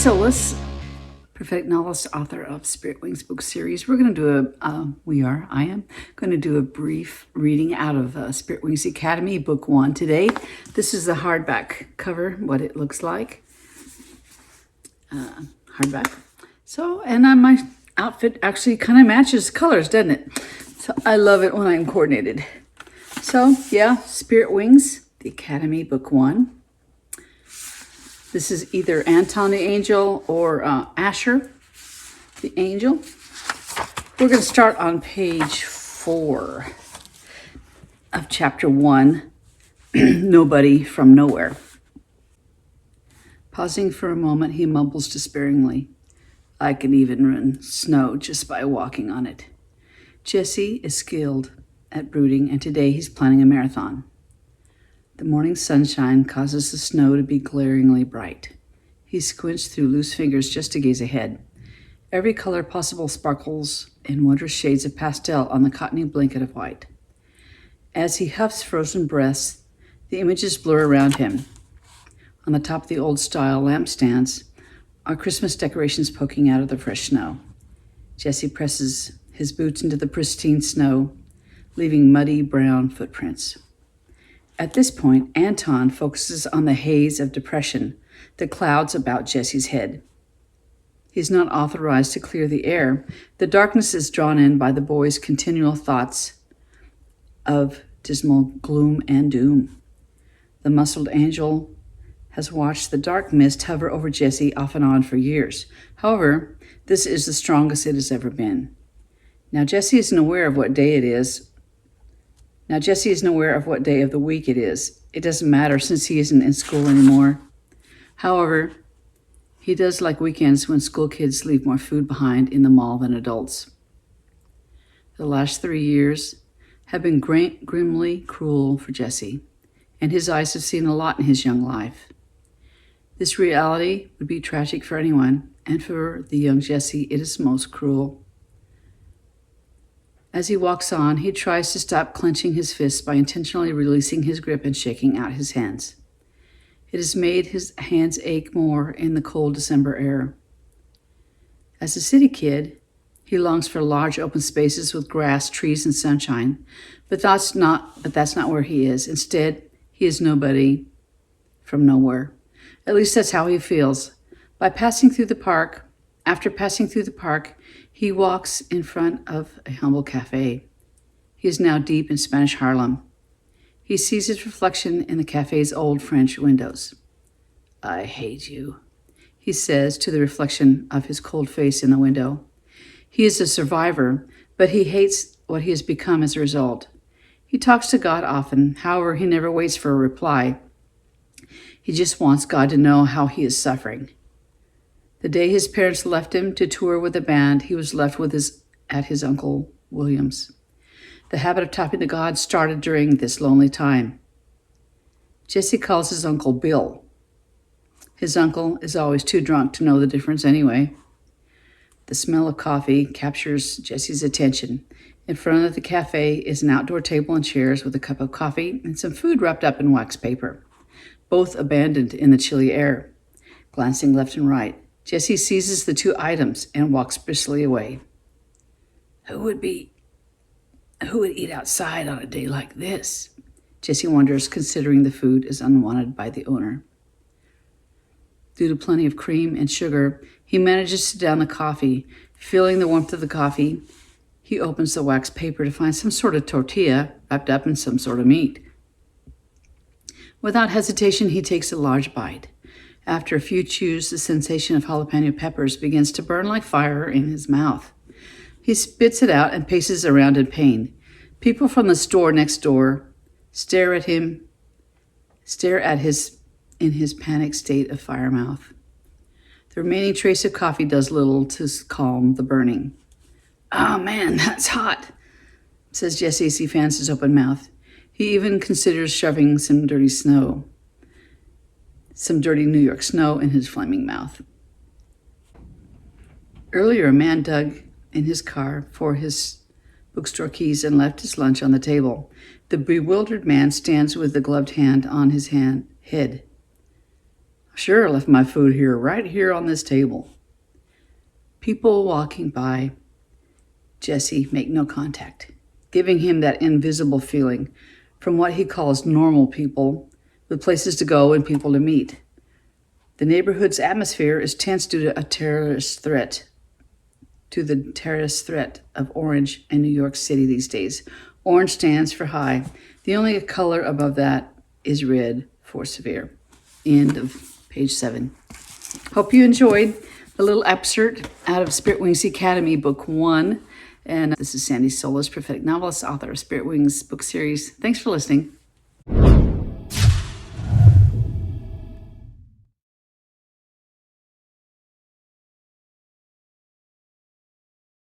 Solis, prophetic novelist, author of Spirit Wings book series. We're going to do I am going to do a brief reading out of Spirit Wings Academy, book 1 today. This is the hardback cover, what it looks like. Hardback. So, and my outfit actually kind of matches colors, doesn't it? So I love it when I'm coordinated. So yeah, Spirit Wings, the Academy, book 1. This is either Anton the angel or Asher the angel. We're going to start on page 4 of chapter 1, Nobody from Nowhere. Pausing for a moment, he mumbles despairingly, "I can even run snow just by walking on it." Jesse is skilled at brooding, and today he's planning a marathon. The morning sunshine causes the snow to be glaringly bright. He squints through loose fingers just to gaze ahead. Every color possible sparkles in wondrous shades of pastel on the cottony blanket of white. As he huffs frozen breaths, the images blur around him. On the top of the old-style lampstands are Christmas decorations poking out of the fresh snow. Jesse presses his boots into the pristine snow, leaving muddy brown footprints. At this point, Anton focuses on the haze of depression that clouds about Jesse's head. He's not authorized to clear the air. The darkness is drawn in by the boy's continual thoughts of dismal gloom and doom. The muscled angel has watched the dark mist hover over Jesse off and on for years. However, this is the strongest it has ever been. Now Jesse isn't aware of what day it is. Jesse isn't aware of what day of the week it is. It doesn't matter since he isn't in school anymore. However, he does like weekends when school kids leave more food behind in the mall than adults. The last 3 years have been grimly cruel for Jesse, and his eyes have seen a lot in his young life. This reality would be tragic for anyone, and for the young Jesse, it is most cruel. As he walks on, he tries to stop clenching his fists by intentionally releasing his grip and shaking out his hands. It has made his hands ache more in the cold December air. As a city kid, he longs for large open spaces with grass, trees, and sunshine, but that's not where he is. Instead, he is nobody from nowhere. At least that's how he feels. After passing through the park, he walks in front of a humble cafe. He is now deep in Spanish Harlem. He sees his reflection in the cafe's old French windows. "I hate you," he says to the reflection of his cold face in the window. He is a survivor, but he hates what he has become as a result. He talks to God often, however, he never waits for a reply. He just wants God to know how he is suffering. The day his parents left him to tour with a band, he was left at his Uncle William's. The habit of talking to God started during this lonely time. Jesse calls his uncle Bill. His uncle is always too drunk to know the difference anyway. The smell of coffee captures Jesse's attention. In front of the cafe is an outdoor table and chairs with a cup of coffee and some food wrapped up in wax paper, both abandoned in the chilly air. Glancing left and right, Jesse seizes the 2 items and walks briskly away. Who would eat outside on a day like this? Jesse wonders, considering the food is unwanted by the owner. Due to plenty of cream and sugar, he manages to down the coffee. Feeling the warmth of the coffee, he opens the wax paper to find some sort of tortilla wrapped up in some sort of meat. Without hesitation, he takes a large bite. After a few chews, the sensation of jalapeno peppers begins to burn like fire in his mouth. He spits it out and paces around in pain. People from the store next door stare at his panicked state of fire mouth. The remaining trace of coffee does little to calm the burning. "Oh man, that's hot," says Jesse as he fans his open mouth. He even considers shoving some dirty New York snow in his flaming mouth. Earlier, a man dug in his car for his bookstore keys and left his lunch on the table. The bewildered man stands with the gloved hand on his head. Sure, I left my food here, right here on this table. People walking by. Jesse make no contact, giving him that invisible feeling from what he calls normal people with places to go and people to meet. The neighborhood's atmosphere is tense due to the terrorist threat of orange in New York City these days. Orange stands for high. The only color above that is red for severe. End of page 7. Hope you enjoyed the little excerpt out of Spirit Wings Academy, Book 1. And this is Sandy Solis, prophetic novelist, author of Spirit Wings book series. Thanks for listening.